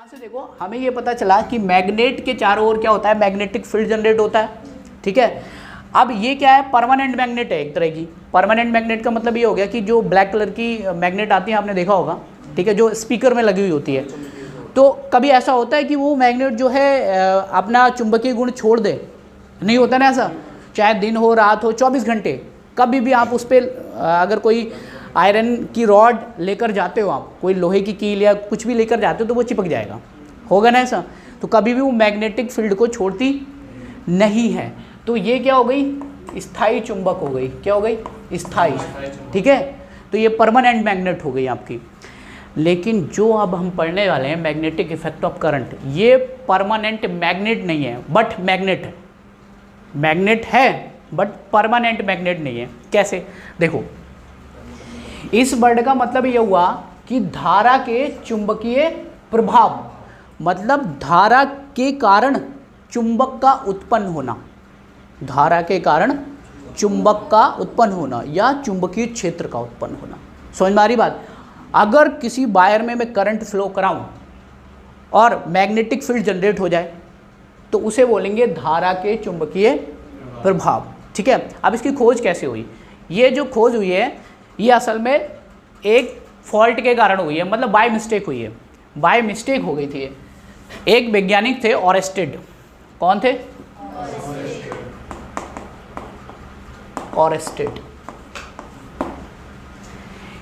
यहाँ से देखो हमें ये पता चला कि मैग्नेट के चारों ओर क्या होता है, मैग्नेटिक फील्ड जनरेट होता है। ठीक है, अब ये क्या है, परमानेंट मैग्नेट है एक तरह की। परमानेंट मैग्नेट का मतलब ये हो गया कि जो ब्लैक कलर की मैग्नेट आती है आपने देखा होगा, ठीक है, जो स्पीकर में लगी हुई होती है। तो कभी ऐसा होता है कि वो मैग्नेट जो है अपना चुंबकीय गुण छोड़ दे, नहीं होता ना ऐसा, चाहे दिन हो रात हो 24 घंटे कभी भी आप उस पर अगर कोई आयरन की रॉड लेकर जाते हो, आप कोई लोहे की कील या कुछ भी लेकर जाते हो तो वो चिपक जाएगा, होगा ना ऐसा। तो कभी भी वो मैग्नेटिक फील्ड को छोड़ती नहीं है। तो ये क्या हो गई, स्थायी चुंबक हो गई। क्या हो गई, स्थायी। ठीक है, तो ये परमानेंट मैग्नेट हो गई आपकी। लेकिन जो अब हम पढ़ने वाले हैं मैग्नेटिक इफेक्ट ऑफ करंट, ये परमानेंट मैग्नेट नहीं है बट मैग्नेट है। मैग्नेट है बट परमानेंट मैग्नेट नहीं है। कैसे, देखो इस वर्ड का मतलब ये हुआ कि धारा के चुंबकीय प्रभाव, मतलब धारा के कारण चुंबक का उत्पन्न होना, धारा के कारण चुंबक का उत्पन्न होना या चुंबकीय क्षेत्र का उत्पन्न होना। समझ में आ रही बात। अगर किसी वायर में मैं करंट फ्लो कराऊं और मैग्नेटिक फील्ड जनरेट हो जाए तो उसे बोलेंगे धारा के चुंबकीय प्रभाव। ठीक है, अब इसकी खोज कैसे हुई, ये जो खोज हुई है ये असल में एक फॉल्ट के कारण हुई है, मतलब बाय मिस्टेक हुई है, बाय मिस्टेक हो गई थी। एक वैज्ञानिक थे ऑरेस्टेड। कौन थे, ऑरेस्टेड।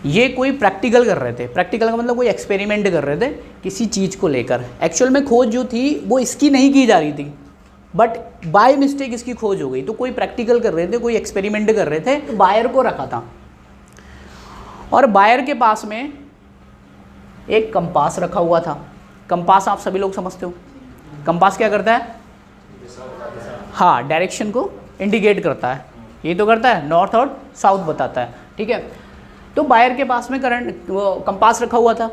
ये कोई प्रैक्टिकल कर रहे थे, प्रैक्टिकल का मतलब कोई एक्सपेरिमेंट कर रहे थे किसी चीज़ को लेकर। एक्चुअल में खोज जो थी वो इसकी नहीं की जा रही थी बट बाय मिस्टेक इसकी खोज हो गई। तो कोई प्रैक्टिकल कर रहे थे, कोई एक्सपेरिमेंट कर रहे थे, तो वायर को रखा था और वायर के पास में एक कंपास रखा हुआ था। कंपास आप सभी लोग समझते हो, कंपास क्या करता है, हाँ, डायरेक्शन को इंडिकेट करता है। ये तो करता है, नॉर्थ और साउथ बताता है। ठीक है, तो वायर के पास में करंट कंपास रखा हुआ था।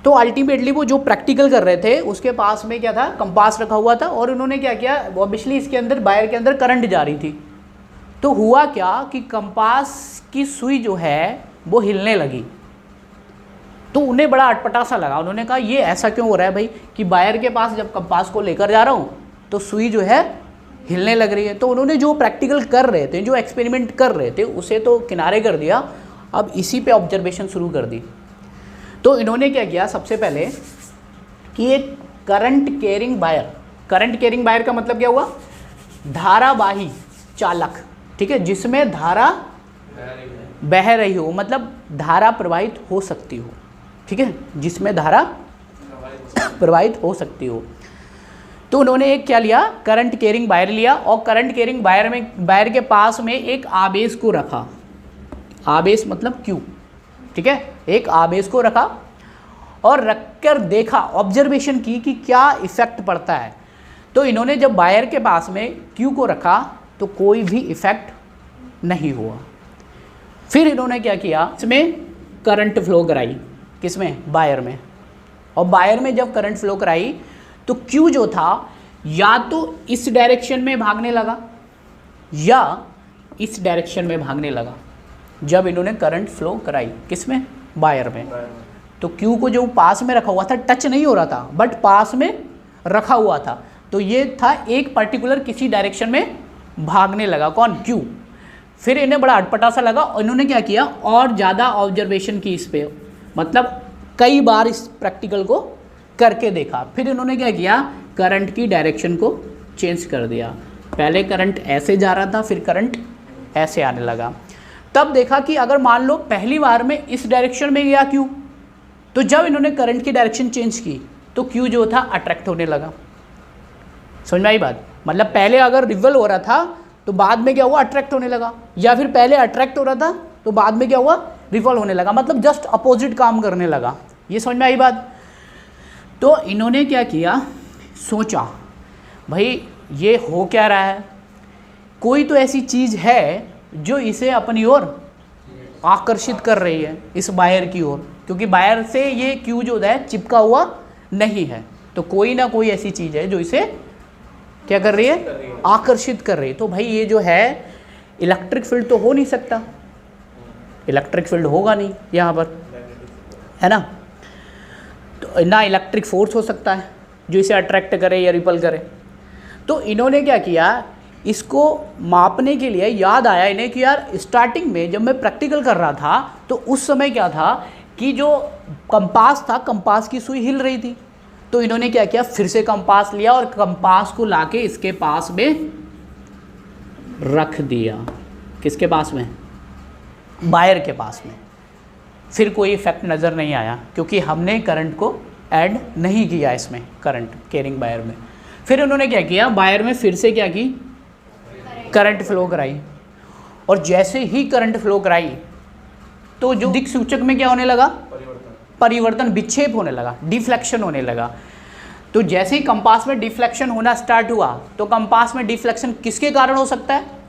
तो अल्टीमेटली वो जो प्रैक्टिकल कर रहे थे उसके पास में क्या था, कंपास रखा हुआ था और उन्होंने क्या किया, ऑब्वियसली इसके अंदर वायर के अंदर करंट जा रही थी। तो हुआ क्या कि कंपास की सुई जो है वो हिलने लगी। तो उन्हें बड़ा अटपटा सा लगा। उन्होंने कहा ये ऐसा क्यों हो रहा है भाई कि वायर के पास जब कंपास को लेकर जा रहा हूँ तो सुई जो है हिलने लग रही है। तो उन्होंने जो प्रैक्टिकल कर रहे थे, जो एक्सपेरिमेंट कर रहे थे, उसे तो किनारे कर दिया, अब इसी पे ऑब्जर्वेशन शुरू कर दी। तो इन्होंने क्या किया, सबसे पहले कि एक current carrying wire, current carrying wire का मतलब क्या हुआ, धारावाही चालक, ठीक है, जिसमें धारा बह रही हो, मतलब धारा प्रवाहित हो सकती हो। ठीक है, जिसमें धारा प्रवाहित हो सकती हो। तो उन्होंने एक क्या लिया, करंट कैरिंग वायर लिया और करंट कैरिंग वायर के पास में एक आवेश को रखा। आवेश मतलब क्यू। ठीक है, एक आवेश को रखा और रखकर देखा, ऑब्जर्वेशन की कि क्या इफेक्ट पड़ता है। तो इन्होंने जब वायर के पास में क्यू को रखा तो कोई भी इफेक्ट नहीं हुआ। फिर इन्होंने क्या किया, इसमें करंट फ्लो कराई, किसमें, वायर में। और वायर में जब करंट फ्लो कराई तो क्यू जो था या तो इस डायरेक्शन में भागने लगा या इस डायरेक्शन में भागने लगा। जब इन्होंने करंट फ्लो कराई किसमें, वायर में, तो क्यू को जो पास में रखा हुआ था, टच नहीं हो रहा था बट पास में रखा हुआ था, तो ये था एक पर्टिकुलर किसी डायरेक्शन में भागने लगा। कौन, क्यू। फिर इन्हें बड़ा अटपटा सा लगा और इन्होंने क्या किया, और ज़्यादा ऑब्जर्वेशन की इस पे, मतलब कई बार इस प्रैक्टिकल को करके देखा। फिर इन्होंने क्या किया, करंट की डायरेक्शन को चेंज कर दिया। पहले करंट ऐसे जा रहा था, फिर करंट ऐसे आने लगा। तब देखा कि अगर मान लो पहली बार में इस डायरेक्शन में गया क्यू, तो जब इन्होंने करंट की डायरेक्शन चेंज की तो क्यू जो था अट्रैक्ट होने लगा। समझ में आई बात, मतलब पहले अगर रिवल हो रहा था तो बाद में क्या हुआ, अट्रैक्ट होने लगा, या फिर पहले अट्रैक्ट हो रहा था तो बाद में क्या हुआ, रिवॉल्व होने लगा, मतलब जस्ट अपोजिट काम करने लगा। ये समझ में आई बात। तो इन्होंने क्या किया, सोचा भाई ये हो क्या रहा है, कोई तो ऐसी चीज़ है जो इसे अपनी ओर आकर्षित कर रही है, इस वायर की ओर, क्योंकि वायर से ये क्यू जो है चिपका हुआ नहीं है। तो कोई ना कोई ऐसी चीज़ है जो इसे क्या कर रही है, आकर्षित कर रही है। तो भाई ये जो है इलेक्ट्रिक फील्ड तो हो नहीं सकता, इलेक्ट्रिक फील्ड होगा नहीं यहाँ पर, है ना। तो ना इलेक्ट्रिक फोर्स हो सकता है जो इसे अट्रैक्ट करे या रिपल करे। तो इन्होंने क्या किया, इसको मापने के लिए याद आया इन्हें कि यार स्टार्टिंग में जब मैं प्रैक्टिकल कर रहा था तो उस समय क्या था कि जो कंपास था, कंपास की सुई हिल रही थी। तो इन्होंने क्या किया, फिर से कंपास लिया और कंपास को लाके इसके पास में रख दिया। किसके पास में? वायर के पास में। फिर कोई इफेक्ट नज़र नहीं आया क्योंकि हमने करंट को ऐड नहीं किया इसमें, करंट कैरिंग वायर में। फिर उन्होंने क्या किया, वायर में फिर से क्या की, करंट फ्लो कराई। और जैसे ही करंट फ्लो कराई तो जो दिक् सूचक में क्या होने लगा, परिवर्तन, विक्षेप होने लगा, डिफ्लेक्शन होने लगा। तो जैसे ही कंपास में डिफ्लेक्शन होना स्टार्ट हुआ तो कंपास में डिफ्लेक्शन किसके कारण हो सकता है?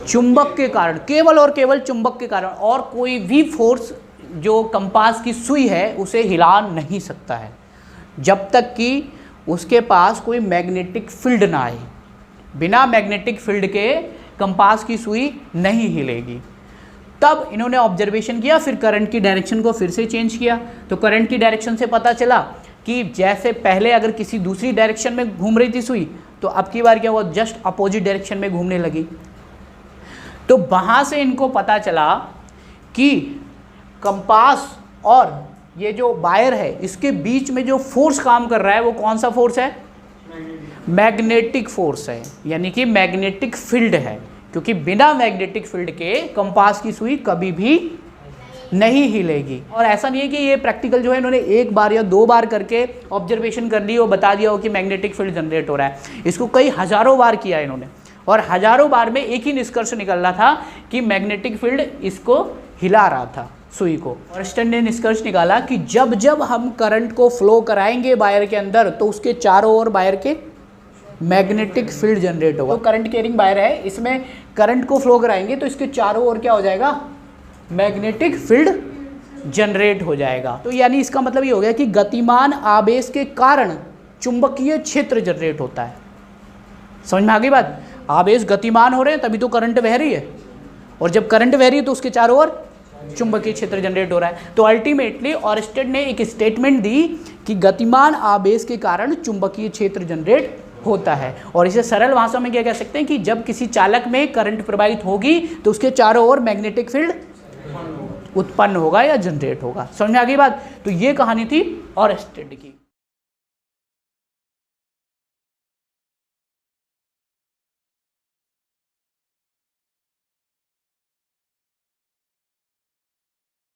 चुंबक के कारण, केवल और केवल चुंबक के कारण। और कोई भी फोर्स जो कंपास की सुई है उसे हिला नहीं सकता है जब तक कि उसके पास कोई मैग्नेटिक फील्ड ना आए। बिना मैग्नेटिक फील्ड के कंपास की सुई नहीं हिलेगी। तब इन्होंने ऑब्जर्वेशन किया, फिर करंट की डायरेक्शन को फिर से चेंज किया। तो करंट की डायरेक्शन से पता चला कि जैसे पहले अगर किसी दूसरी डायरेक्शन में घूम रही थी सुई, तो अब की बार क्या हुआ, जस्ट अपोजिट डायरेक्शन में घूमने लगी। तो वहाँ से इनको पता चला कि कंपास और ये जो वायर है इसके बीच में जो फोर्स काम कर रहा है वो कौन सा फोर्स है? मैग्नेटिक फोर्स है, यानी कि मैग्नेटिक फील्ड है। क्योंकि बिना मैग्नेटिक फील्ड के कंपास की सुई कभी भी नहीं हिलेगी। और ऐसा नहीं है कि ये प्रैक्टिकल जो है इन्होंने एक बार या दो बार करके ऑब्जर्वेशन कर ली और बता दिया हो कि मैग्नेटिक फील्ड जनरेट हो रहा है। इसको कई हजारों बार किया इन्होंने और हजारों बार में एक ही निष्कर्ष निकल रहा था कि मैग्नेटिक फील्ड इसको हिला रहा था, सुई को। ऑरस्टेड ने निष्कर्ष निकाला कि जब जब हम करंट को फ्लो कराएंगे वायर के अंदर तो उसके चारों ओर वायर के मैग्नेटिक फील्ड जनरेट होगा। तो करंट कैरिंग वायर है, इसमें करंट को फ्लो कराएंगे तो इसके चारों ओर क्या हो जाएगा, मैग्नेटिक फील्ड जनरेट हो जाएगा। तो यानी इसका मतलब ये हो गया कि गतिमान आवेश के कारण चुंबकीय क्षेत्र जनरेट होता है। समझ में आ गई बात? आवेश गतिमान हो रहे हैं तभी तो करंट बह रही है, और जब करंट बह रही है तो उसके चारों ओर चुंबकीय क्षेत्र जनरेट हो रहा है। तो अल्टीमेटली ऑरस्टेड ने एक स्टेटमेंट दी कि गतिमान आवेश के कारण चुंबकीय क्षेत्र जनरेट होता है। और इसे सरल भाषा में क्या कह सकते हैं कि जब किसी चालक में करंट प्रवाहित होगी तो उसके चारों ओर मैग्नेटिक फील्ड उत्पन्न होगा या जनरेट होगा। समझ में आ गई बात? तो ये कहानी थी ऑरस्टेड की।